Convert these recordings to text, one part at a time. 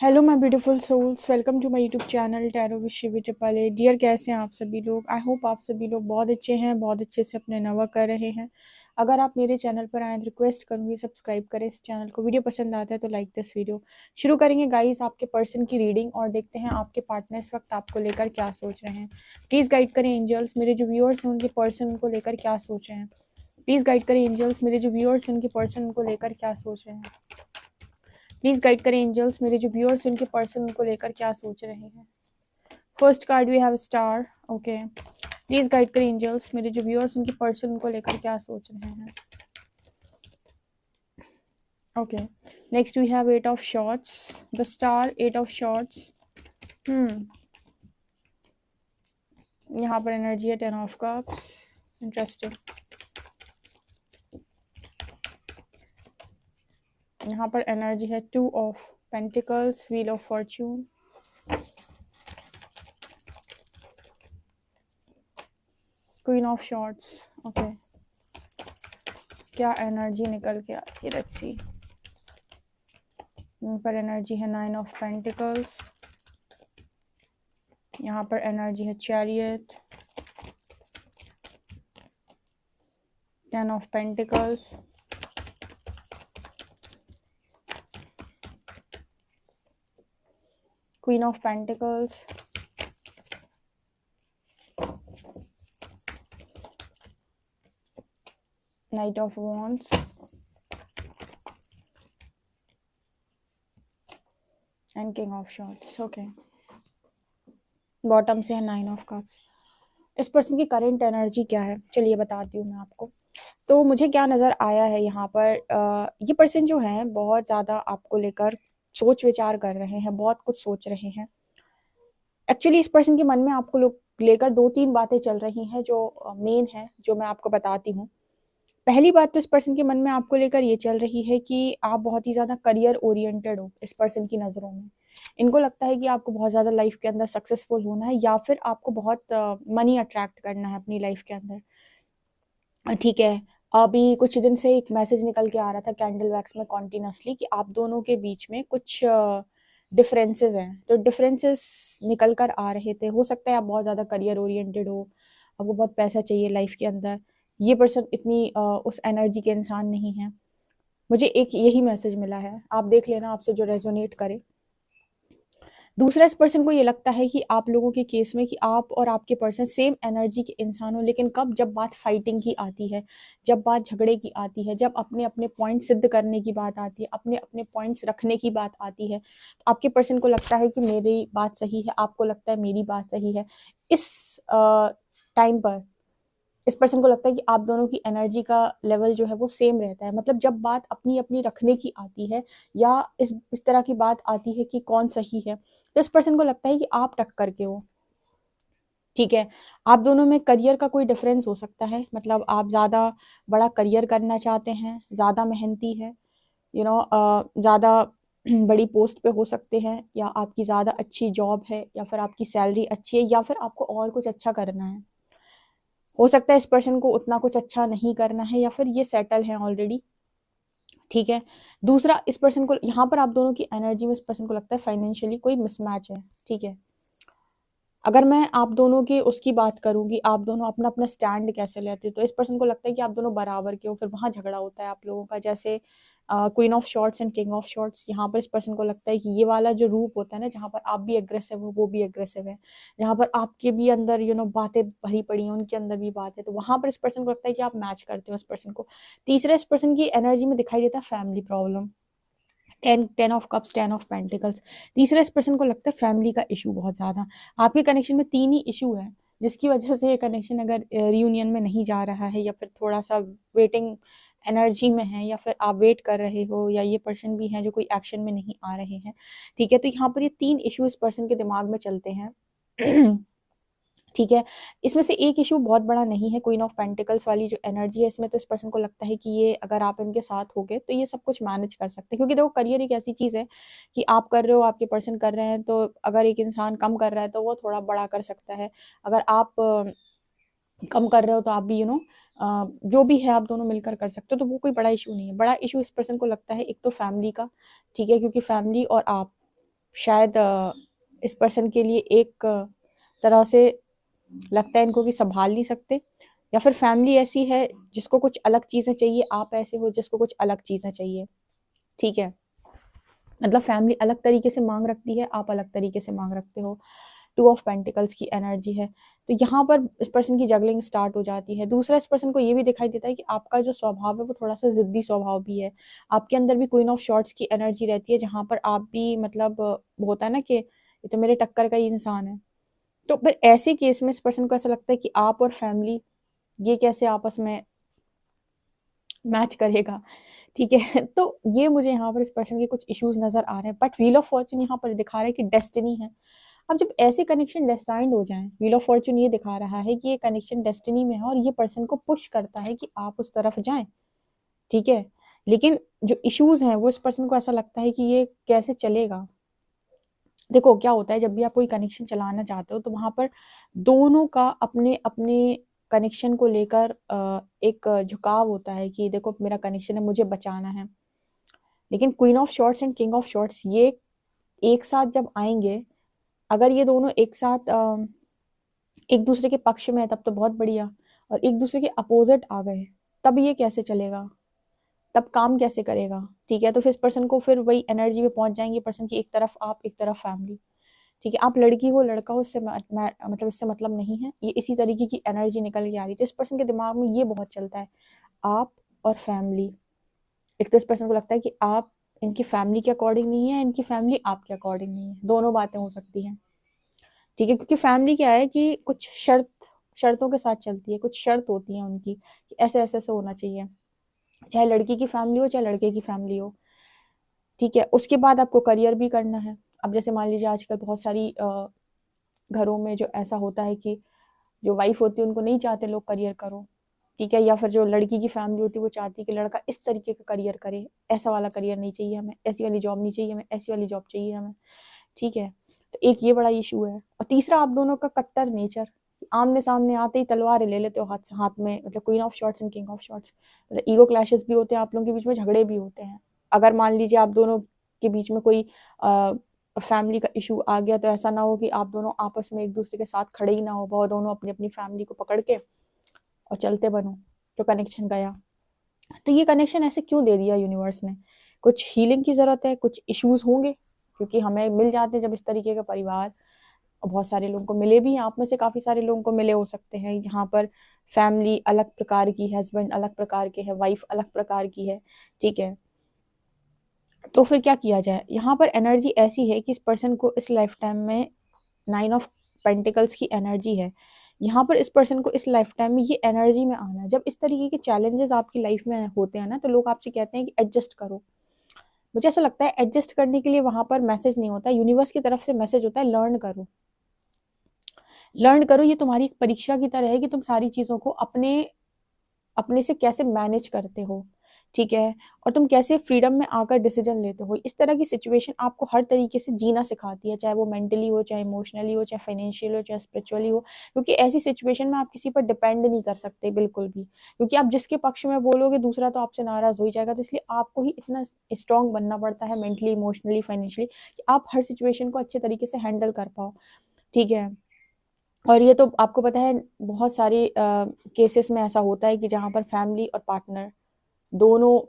Hello my beautiful souls, welcome to my YouTube channel tarot with Shivi triple A. Dear, कैसे हैं आप सभी लोग? आई होप आप सभी लोग बहुत अच्छे हैं, बहुत अच्छे से अपने नवा कर रहे हैं। अगर आप मेरे चैनल पर आए, रिक्वेस्ट करूंगी सब्सक्राइब करें इस चैनल को। वीडियो पसंद आता है तो लाइक दिस वीडियो। शुरू करेंगे गाइस आपके पर्सन की रीडिंग और देखते हैं आपके पार्टनर इस वक्त आपको लेकर क्या सोच रहे हैं। प्लीज़ गाइड करें एंजल्स, मेरे जो व्यूअर्स हैं उनके पर्सन उनको लेकर क्या सोच रहे हैं। प्लीज़ गाइड करें एंजल्स, मेरे जो व्यूअर्स हैं उनके पर्सन उनको लेकर क्या सोच रहे हैं। प्लीज गाइड करें एंजल्स, मेरे जो व्यूअर्स उनके पर्सन उनको लेकर क्या सोच रहे हैं। First card we have star. Okay, please guide करें एंजल्स, मेरे जो व्यूअर्स उनके पर्सन उनको लेकर क्या सोच रहे हैं। Okay, next we have eight of swords, the star, eight of swords. यहाँ पर एनर्जी है टेन ऑफ कप्स। इंटरेस्टिंग। यहाँ पर एनर्जी है two of pentacles, wheel of Fortune. Queen of shorts. Okay, क्या एनर्जी निकल के आती है, लेट्स सी। यहाँ पर एनर्जी है नाइन ऑफ पेंटिकल्स। यहाँ पर एनर्जी है chariot, ten of pentacles, queen of pentacles, night of wands and king of shorts. Okay, bottom से है नाइन ऑफ कप्स। इस पर्सन की करंट एनर्जी क्या है, चलिए बताती हूँ मैं आपको। तो मुझे क्या नज़र आया है यहाँ पर, ये पर्सन जो है बहुत ज़्यादा आपको लेकर सोच विचार कर रहे हैं, बहुत कुछ सोच रहे हैं। एक्चुअली इस पर्सन के मन में आपको लेकर दो तीन बातें चल रही हैं जो मेन है, जो मैं आपको बताती हूँ। पहली बात तो इस पर्सन के मन में आपको लेकर ये चल रही है कि आप बहुत ही ज़्यादा करियर ओरिएंटेड हो। इस पर्सन की नज़रों में इनको लगता है कि आपको बहुत ज़्यादा लाइफ के अंदर सक्सेसफुल होना है, या फिर आपको बहुत मनी अट्रैक्ट करना है अपनी लाइफ के अंदर। ठीक है, अभी कुछ दिन से एक मैसेज निकल के आ रहा था कैंडल वैक्स में कॉन्टिन्यूसली कि आप दोनों के बीच में कुछ डिफरेंसेस हैं। तो डिफरेंसेस निकल कर आ रहे थे। हो सकता है आप बहुत ज़्यादा करियर ओरिएंटेड हो, आपको बहुत पैसा चाहिए लाइफ के अंदर। ये पर्सन इतनी उस एनर्जी के इंसान नहीं है। मुझे एक यही मैसेज मिला है, आप देख लेना आपसे जो रेजोनेट करे। दूसरा, इस पर्सन को ये लगता है कि आप लोगों के केस में कि आप और आपके पर्सन सेम एनर्जी के इंसान हो, लेकिन कब, जब बात फाइटिंग की आती है, जब बात झगड़े की आती है, जब अपने अपने पॉइंट सिद्ध करने की बात आती है, अपने अपने पॉइंट्स रखने की बात आती है, तो आपके पर्सन को लगता है कि मेरी बात सही है, आपको लगता है मेरी बात सही है। इस टाइम पर इस पर्सन को लगता है कि आप दोनों की एनर्जी का लेवल जो है वो सेम रहता है। मतलब जब बात अपनी अपनी रखने की आती है, या इस तरह की बात आती है कि कौन सही है, तो इस पर्सन को लगता है कि आप टक्कर के हो। ठीक है, आप दोनों में करियर का कोई डिफरेंस हो सकता है। मतलब आप ज़्यादा बड़ा करियर करना चाहते हैं, ज़्यादा मेहनती है, ज़्यादा बड़ी पोस्ट पे हो सकते हैं, या आपकी ज़्यादा अच्छी जॉब है, या फिर आपकी सैलरी अच्छी है, या फिर आपको और कुछ अच्छा करना है। हो सकता है इस पर्सन को उतना कुछ अच्छा नहीं करना है, या फिर ये सेटल है ऑलरेडी। ठीक है, दूसरा, इस पर्सन को यहाँ पर आप दोनों की एनर्जी में इस पर्सन को लगता है फाइनेंशियली कोई मिसमैच है। ठीक है, अगर मैं आप दोनों की उसकी बात करूंगी, आप दोनों अपना अपना स्टैंड कैसे लेते हो, तो इस पर्सन को लगता है कि आप दोनों बराबर के हो, फिर वहां झगड़ा होता है आप लोगों का। जैसे queen of shorts and king of swords, यहाँ पर इस पर्सन को लगता है कि ये वाला जो रूप होता है ना, जहाँ पर आप भी एग्रेसिव हो, वो भी एग्रेसिव है, जहाँ पर आपके भी अंदर बातें भरी पड़ी हैं, उनके अंदर भी बात है, तो वहां पर इस पर्सन को लगता है कि आप मैच करते हो इस पर्सन को। तीसरा, इस पर्सन की एनर्जी में दिखाई देता है family problem. Ten of cups, ten of pentacles. तीसरा, इस पर्सन को लगता है फैमिली का इशू बहुत ज़्यादा। आपके कनेक्शन में तीन ही इशू है, जिसकी वजह से ये कनेक्शन अगर रियूनियन में नहीं जा रहा है, या फिर थोड़ा सा वेटिंग एनर्जी में है, या फिर आप वेट कर रहे हो, या ये पर्सन भी है जो कोई एक्शन में नहीं आ रहे हैं। ठीक है, तो यहाँ पर ये तीन इशू इस पर्सन के दिमाग में चलते हैं। ठीक है, इसमें से एक इशू बहुत बड़ा नहीं है। क्वीन ऑफ पेंटिकल्स वाली जो एनर्जी है, इसमें तो इस पर्सन को लगता है कि ये अगर आप इनके साथ हो गए तो ये सब कुछ मैनेज कर सकते हैं। क्योंकि देखो, करियर एक ऐसी चीज़ है कि आप कर रहे हो, आपके पर्सन कर रहे हैं, तो अगर एक इंसान कम कर रहा है तो वो थोड़ा बड़ा कर सकता है। अगर आप कम कर रहे हो तो आप भी जो भी है आप दोनों मिलकर कर सकते हो, तो वो कोई बड़ा इशू नहीं है। बड़ा इशू इस पर्सन को लगता है एक तो फैमिली का। ठीक है, क्योंकि फैमिली और आप शायद इस पर्सन के लिए एक तरह से लगता है इनको कि संभाल नहीं सकते, या फिर फैमिली ऐसी है जिसको कुछ अलग चीज़ें चाहिए, आप ऐसे हो जिसको कुछ अलग चीज़ें चाहिए। ठीक है, मतलब फैमिली अलग तरीके से मांग रखती है, आप अलग तरीके से मांग रखते हो। टू ऑफ पेंटिकल्स की एनर्जी है, तो यहाँ पर इस पर्सन की जगलिंग स्टार्ट हो जाती है। दूसरा, इस पर्सन को ये भी दिखाई देता है कि आपका जो स्वभाव है वो थोड़ा सा जिद्दी स्वभाव भी है। आपके अंदर भी क्वीन ऑफ शॉर्ट्स की एनर्जी रहती है, जहाँ पर आप भी मतलब होता है ना कि ये तो मेरे टक्कर का ही इंसान है। तो फिर ऐसे केस में इस पर्सन को ऐसा लगता है कि आप और फैमिली ये कैसे आपस में मैच करेगा। ठीक है, तो ये मुझे यहाँ पर इस पर्सन के कुछ इश्यूज नजर आ रहे हैं, बट व्हील ऑफ फॉर्चून यहाँ पर दिखा रहा है कि डेस्टिनी है। अब जब ऐसे कनेक्शन डेस्टाइंड हो जाएं, व्हील ऑफ फॉर्चून ये दिखा रहा है कि ये कनेक्शन डेस्टिनी में है और ये पर्सन को पुश करता है कि आप उस तरफ जाएं। ठीक है, लेकिन जो इश्यूज हैं वो इस पर्सन को ऐसा लगता है कि ये कैसे चलेगा। देखो क्या होता है, जब भी आप कोई कनेक्शन चलाना चाहते हो तो वहां पर दोनों का अपने अपने कनेक्शन को लेकर एक झुकाव होता है कि देखो मेरा कनेक्शन है, मुझे बचाना है। लेकिन queen of shorts and king of shorts ये एक साथ जब आएंगे, अगर ये दोनों एक साथ एक दूसरे के पक्ष में है तब तो बहुत बढ़िया, और एक दूसरे के अपोजिट आ गए तब ये कैसे चलेगा, तब काम कैसे करेगा। ठीक है, तो फिर इस पर्सन को फिर वही एनर्जी में पहुंच जाएंगे पर्सन की, एक तरफ आप एक तरफ फैमिली। ठीक है, आप लड़की हो लड़का हो इससे मतलब इससे मतलब नहीं है, ये इसी तरीके की एनर्जी निकल के आ रही है। तो इस पर्सन के दिमाग में ये बहुत चलता है, आप और फैमिली। एक तो इस पर्सन को लगता है कि आप इनकी फैमिली के अकॉर्डिंग नहीं है, इनकी फैमिली आपके अकॉर्डिंग नहीं है, दोनों बातें हो सकती हैं। ठीक है, क्योंकि फैमिली क्या है कि कुछ शर्तों के साथ चलती है, कुछ शर्त होती है उनकी कि ऐसे ऐसे ऐसे होना चाहिए, चाहे लड़की की फैमिली हो चाहे लड़के की फैमिली हो। ठीक है, उसके बाद आपको करियर भी करना है। अब जैसे मान लीजिए आजकल बहुत सारी घरों में जो ऐसा होता है कि जो वाइफ होती है उनको नहीं चाहते लोग करियर करो। ठीक है, या फिर जो लड़की की फैमिली होती है वो चाहती है कि लड़का इस तरीके का करियर करे, ऐसा वाला करियर नहीं चाहिए हमें, ऐसी वाली जॉब नहीं चाहिए हमें, ऐसी वाली जॉब चाहिए हमें। ठीक है, तो एक ये बड़ा इशू है। और तीसरा, आप दोनों का कट्टर नेचर, आमने सामने आते ही तलवारें ले लेते हो हाथ हाथ में, मतलब queen of shorts and king of shorts. मतलब ईगो क्लैशेस भी होते हैं आप लोगों के बीच में, झगड़े भी होते हैं। अगर मान लीजिए आप दोनों के बीच में कोई फैमिली का इशू आ गया, तो ऐसा ना हो कि आप दोनों आपस में एक दूसरे के साथ खड़े ही ना हो, बहुत दोनों अपनी अपनी फैमिली को पकड़ के और चलते बनो, तो कनेक्शन गया। तो ये कनेक्शन ऐसे क्यों दे दिया यूनिवर्स ने? कुछ हीलिंग की जरूरत है, कुछ इश्यूज होंगे, क्योंकि हमें मिल जाते हैं जब इस तरीके का परिवार। बहुत सारे लोगों को मिले भी हैं, आप में से काफी सारे लोगों को मिले हो सकते हैं जहाँ पर फैमिली अलग प्रकार की है, हस्बैंड अलग प्रकार के है, वाइफ अलग प्रकार की है। ठीक है, तो फिर क्या किया जाए? यहाँ पर एनर्जी ऐसी है कि इस पर्सन को इस लाइफ टाइम में 9 ऑफ पेंटिकल्स की एनर्जी है। यहाँ पर इस पर्सन को इस लाइफ टाइम में ये एनर्जी में आना है। जब इस तरीके के चैलेंजेस आपकी लाइफ में होते हैं ना, तो लोग आपसे कहते हैं कि एडजस्ट करो। मुझे ऐसा लगता है एडजस्ट करने के लिए वहां पर मैसेज नहीं होता, यूनिवर्स की तरफ से मैसेज होता है, लर्न करो। लर्न करो, ये तुम्हारी एक परीक्षा की तरह है कि तुम सारी चीजों को अपने अपने से कैसे मैनेज करते हो। ठीक है, और तुम कैसे फ्रीडम में आकर डिसीजन लेते हो। इस तरह की सिचुएशन आपको हर तरीके से जीना सिखाती है, चाहे वो मेंटली हो, चाहे इमोशनली हो, चाहे फाइनेंशियल हो, चाहे स्पिरिचुअली हो। क्योंकि ऐसी सिचुएशन में आप किसी पर डिपेंड नहीं कर सकते बिल्कुल भी, क्योंकि आप जिसके पक्ष में बोलोगे दूसरा तो आपसे नाराज हो ही जाएगा। तो इसलिए आपको ही इतना स्ट्रांग बनना पड़ता है मेंटली, इमोशनली, फाइनेंशियली, कि आप हर सिचुएशन को अच्छे तरीके से हैंडल कर पाओ। ठीक है, और ये तो आपको पता है बहुत सारे केसेस में ऐसा होता है कि जहाँ पर फैमिली और पार्टनर दोनों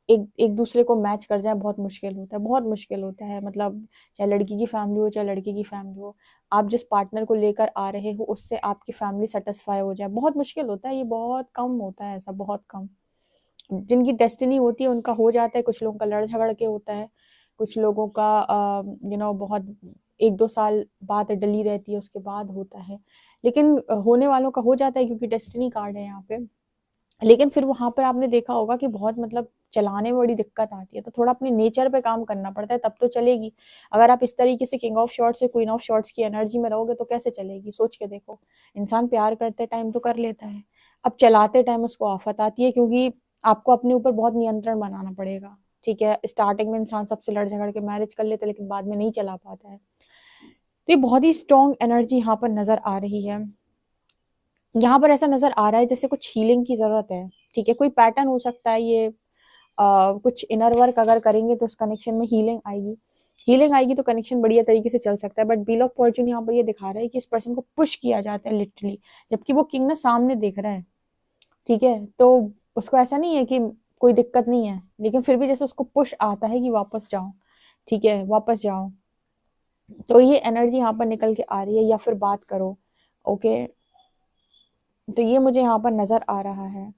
एक एक दूसरे को मैच कर जाए, बहुत मुश्किल होता है, बहुत मुश्किल होता है। मतलब चाहे लड़की की फैमिली हो चाहे लड़के की फैमिली हो, आप जिस पार्टनर को लेकर आ रहे हो उससे आपकी फैमिली सेटिस्फाई हो जाए, बहुत मुश्किल होता है। ये बहुत कम होता है, ऐसा बहुत कम। जिनकी डेस्टिनी होती है उनका हो जाता है, कुछ लोगों का लड़ झगड़ के होता है, कुछ लोगों का बहुत 1-2 साल बात डली रहती है, उसके बाद होता है। लेकिन होने वालों का हो जाता है क्योंकि डेस्टिनी कार्ड है यहाँ पे। लेकिन फिर वहां पर आपने देखा होगा कि बहुत मतलब चलाने में बड़ी दिक्कत आती है, तो थोड़ा अपने नेचर पे काम करना पड़ता है, तब तो चलेगी। अगर आप इस तरीके से किंग ऑफ शॉर्ट्स से क्वीन ऑफ शॉर्ट्स की एनर्जी में रहोगे तो कैसे चलेगी? सोच के देखो। इंसान प्यार करते टाइम तो कर लेता है, अब चलाते टाइम उसको आफत आती है, क्योंकि आपको अपने ऊपर बहुत नियंत्रण बनाना पड़ेगा। ठीक है, स्टार्टिंग में इंसान सबसे लड़ झगड़ के मैरिज कर लेता है, लेकिन बाद में नहीं चला पाता है। तो ये बहुत ही स्ट्रॉन्ग एनर्जी यहाँ पर नजर आ रही है। यहाँ पर ऐसा नजर आ रहा है जैसे कुछ हीलिंग की जरूरत है। ठीक है, कोई पैटर्न हो सकता है ये, कुछ इनर वर्क अगर करेंगे तो उस कनेक्शन में हीलिंग आएगी। हीलिंग आएगी तो कनेक्शन बढ़िया तरीके से चल सकता है। बट व्हील ऑफ फॉर्च्यून यहाँ पर ये दिखा रहा है कि इस पर्सन को पुश किया जाता है लिटरली, जबकि वो किंग ना सामने देख रहा है, ठीक है। तो उसको ऐसा नहीं है कि कोई दिक्कत नहीं है, लेकिन फिर भी जैसे उसको पुश आता है कि वापस जाओ, ठीक है, वापस जाओ। तो ये एनर्जी यहाँ पर निकल के आ रही है, या फिर बात करो, ओके। तो ये मुझे यहाँ पर नजर आ रहा है।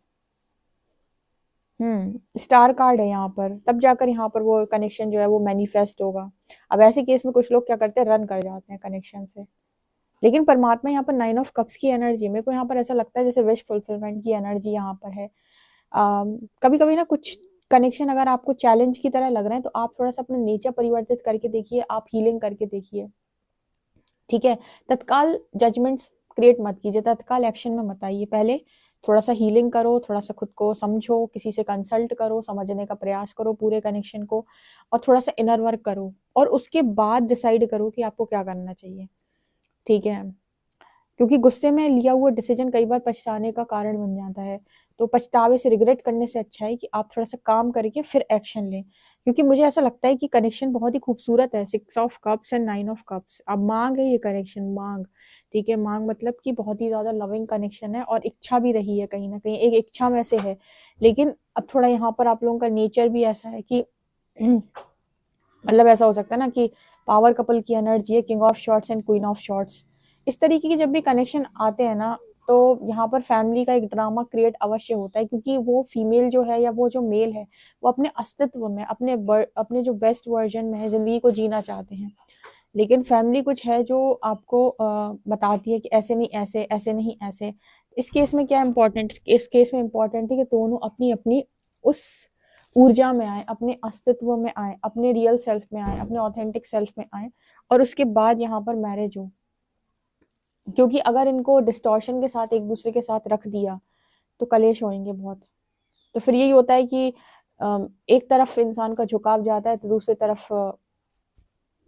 स्टार कार्ड है यहाँ पर, तब जाकर यहाँ पर वो कनेक्शन जो है वो मैनिफेस्ट होगा। अब ऐसे केस में कुछ लोग क्या करते हैं, रन कर जाते हैं कनेक्शन से। लेकिन परमात्मा यहाँ पर 9 ऑफ कप्स की एनर्जी, मेरे को यहाँ पर ऐसा लगता है जैसे विश फुलफिलमेंट की एनर्जी यहाँ पर है। कभी कभी ना कुछ कनेक्शन अगर आपको चैलेंज की तरह लग रहे हैं तो आप थोड़ा सा अपना नेचर परिवर्तित करके देखिए, आप हीलिंग करके देखिए, ठीक है। तत्काल जजमेंट्स क्रिएट मत कीजिए, तत्काल एक्शन में मत आइए, पहले थोड़ा सा हीलिंग करो, थोड़ा सा खुद को समझो, किसी से कंसल्ट करो, समझने का प्रयास करो पूरे कनेक्शन को, और थोड़ा सा इनर वर्क करो, और उसके बाद डिसाइड करो कि आपको क्या करना चाहिए, ठीक है। क्योंकि गुस्से में लिया हुआ डिसीजन कई बार पछताने का कारण बन जाता है। तो पछतावे से, रिग्रेट करने से अच्छा है कि आप थोड़ा सा काम करके फिर एक्शन लें। क्योंकि मुझे ऐसा लगता है कि कनेक्शन बहुत ही खूबसूरत है, 6 of cups and 9 of cups. अब मांग है ये कनेक्शन, मांग, ठीक है। मांग मतलब कि बहुत ही ज्यादा लविंग कनेक्शन है, और इच्छा भी रही है कहीं ना कहीं, एक इच्छा में से है। लेकिन अब थोड़ा यहाँ पर आप लोगों का नेचर भी ऐसा है कि मतलब ऐसा हो सकता है ना कि पावर कपल की एनर्जी है, king of shorts and queen of shorts. इस तरीके के जब भी कनेक्शन आते हैं ना, तो यहाँ पर फैमिली का एक ड्रामा क्रिएट अवश्य होता है, क्योंकि वो फीमेल जो है या वो जो मेल है, वो अपने अस्तित्व में, अपने जो बेस्ट वर्जन में है, जिंदगी को जीना चाहते हैं। लेकिन फैमिली कुछ है जो आपको बताती है कि ऐसे नहीं ऐसे, ऐसे नहीं ऐसे। इस केस में क्या इम्पोर्टेंट, इस केस में इम्पोर्टेंट है कि दोनों अपनी अपनी उस ऊर्जा में आए, अपने अस्तित्व में आए, अपने रियल सेल्फ में आए, अपने ऑथेंटिक सेल्फ में आए, और उसके बाद यहाँ पर मैरिज हो। क्योंकि अगर इनको डिस्टॉर्शन के साथ एक दूसरे के साथ रख दिया तो कलेश होंगे बहुत। तो फिर यही होता है कि एक तरफ इंसान का झुकाव जाता है तो दूसरी तरफ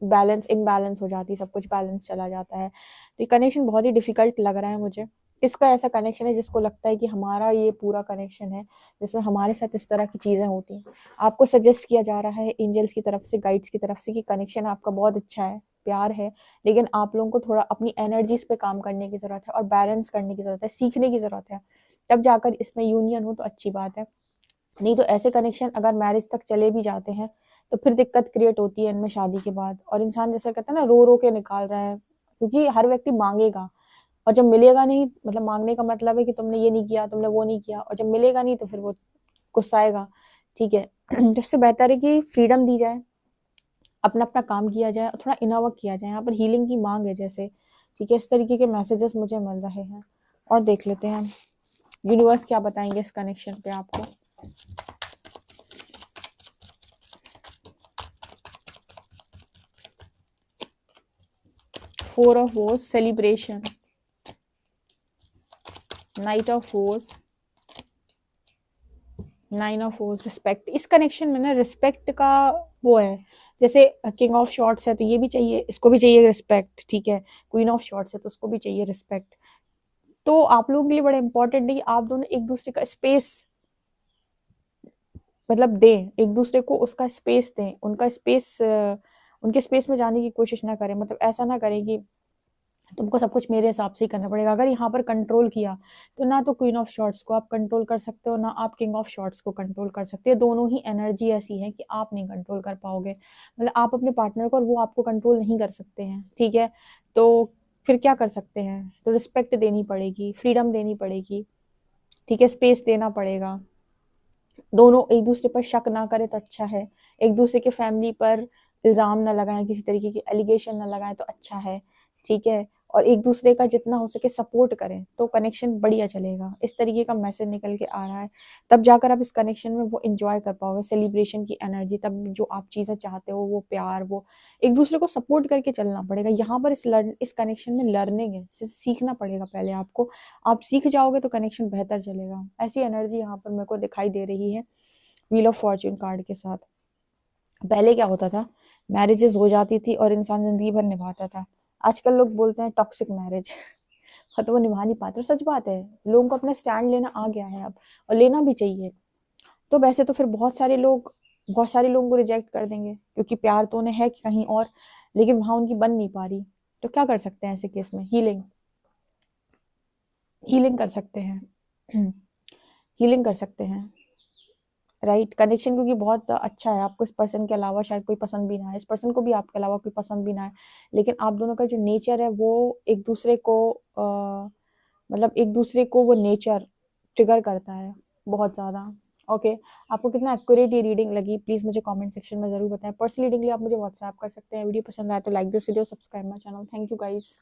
बैलेंस इनबैलेंस हो जाती है, सब कुछ बैलेंस चला जाता है। तो ये कनेक्शन बहुत ही डिफिकल्ट लग रहा है मुझे। किसका ऐसा कनेक्शन है जिसको लगता है कि हमारा ये पूरा कनेक्शन है जिसमें हमारे साथ इस तरह की चीजें होती हैं? आपको सजेस्ट किया जा रहा है एंजल्स की तरफ से, गाइड्स की तरफ से, कि कनेक्शन आपका बहुत अच्छा है, प्यार है, लेकिन आप लोगों को थोड़ा अपनी एनर्जीज पे काम करने की जरूरत है, और बैलेंस करने की जरूरत है, सीखने की जरूरत है। तब जाकर इसमें यूनियन हो तो अच्छी बात है। नहीं तो ऐसे कनेक्शन अगर मैरिज तक चले भी जाते हैं तो फिर दिक्कत क्रिएट होती है इनमें शादी के बाद। और इंसान जैसे कहता है ना, रो रो के निकाल रहा है, क्योंकि हर व्यक्ति मांगेगा, और जब मिलेगा नहीं, मतलब मांगने का मतलब है कि तुमने ये नहीं किया, तुमने वो नहीं किया, और जब मिलेगा नहीं तो फिर वो गुस्साएगा, ठीक है। जिससे बेहतर है कि फ्रीडम दी जाए, अपना अपना काम किया जाए, और थोड़ा इनर वर्क किया जाए। यहाँ पर हीलिंग की मांग है जैसे, ठीक है। इस तरीके के मैसेजेस मुझे मिल रहे हैं। और देख लेते हैं यूनिवर्स क्या बताएंगे इस कनेक्शन पे आपको। Four of Wars, celebration, night of Wars, 9 of Wars, respect. इस कनेक्शन में ना रिस्पेक्ट का वो है, जैसे किंग ऑफ शॉर्ट्स है तो ये भी चाहिए, इसको भी चाहिए रिस्पेक्ट, ठीक है। क्वीन ऑफ शॉर्ट्स है तो उसको भी चाहिए रिस्पेक्ट। तो आप लोगों के लिए बड़ा इंपॉर्टेंट है कि आप दोनों एक दूसरे का स्पेस, मतलब दें, एक दूसरे को उसका स्पेस दें, उनका स्पेस, उनके स्पेस में जाने की कोशिश ना करें। मतलब ऐसा ना करें कि तुमको सब कुछ मेरे हिसाब से ही करना पड़ेगा। अगर यहाँ पर कंट्रोल किया तो ना तो क्वीन ऑफ शॉर्ट्स को आप कंट्रोल कर सकते हो, ना आप किंग ऑफ शॉर्ट्स को कंट्रोल कर सकते हो। दोनों ही एनर्जी ऐसी है कि आप नहीं कंट्रोल कर पाओगे। मतलब आप अपने पार्टनर को और वो आपको कंट्रोल नहीं कर सकते हैं, ठीक है। तो फिर क्या कर सकते हैं? तो रिस्पेक्ट देनी पड़ेगी, फ्रीडम देनी पड़ेगी, ठीक है, स्पेस देना पड़ेगा। दोनों एक दूसरे पर शक ना करें तो अच्छा है। एक दूसरे के फैमिली पर इल्ज़ाम ना लगाएं, किसी तरीके की एलिगेशन ना लगाएं तो अच्छा है, ठीक है। और एक दूसरे का जितना हो सके सपोर्ट करें तो कनेक्शन बढ़िया चलेगा। इस तरीके का मैसेज निकल के आ रहा है। तब जाकर आप इस कनेक्शन में वो एंजॉय कर पाओगे, सेलिब्रेशन की एनर्जी, तब जो आप चीज़ें चाहते हो, वो प्यार, वो एक दूसरे को सपोर्ट करके चलना पड़ेगा। यहाँ पर इस कनेक्शन में लर्निंग है, सीखना पड़ेगा पहले आपको। आप सीख जाओगे तो कनेक्शन बेहतर चलेगा। ऐसी एनर्जी यहाँ पर मेरे को दिखाई दे रही है व्हील ऑफ फॉर्च्यून कार्ड के साथ। पहले क्या होता था, मैरिजेस हो जाती थी और इंसान जिंदगी भर निभाता था। आजकल लोग बोलते हैं टॉक्सिक मैरिज। हाँ, तो वो निभा नहीं पाते। सच बात है, लोगों को अपना स्टैंड लेना आ गया है अब, और लेना भी चाहिए। तो वैसे तो फिर बहुत सारे लोग बहुत सारे लोगों को रिजेक्ट कर देंगे क्योंकि प्यार तो उन्हें है कहीं और, लेकिन वहां उनकी बन नहीं पा रही। तो क्या कर सकते हैं ऐसे केस में? हीलिंग, हीलिंग कर सकते हैं। हीलिंग कर सकते हैं, राइट। कनेक्शन क्योंकि बहुत अच्छा है, आपको इस पर्सन के अलावा शायद कोई पसंद भी ना है, इस पर्सन को भी आपके अलावा कोई पसंद भी ना है, लेकिन आप दोनों का जो नेचर है वो एक दूसरे को मतलब एक दूसरे को वो नेचर ट्रिगर करता है बहुत ज़्यादा। ओके, आपको कितना एक्यूरेट ये रीडिंग लगी प्लीज़ मुझे कमेंट सेक्शन में ज़रूर बताएं। पर्सनल रीडिंग के लिए आप मुझे व्हाट्सएप कर सकते हैं। वीडियो पसंद आए तो like this video, subscribe my channel. Thank you guys.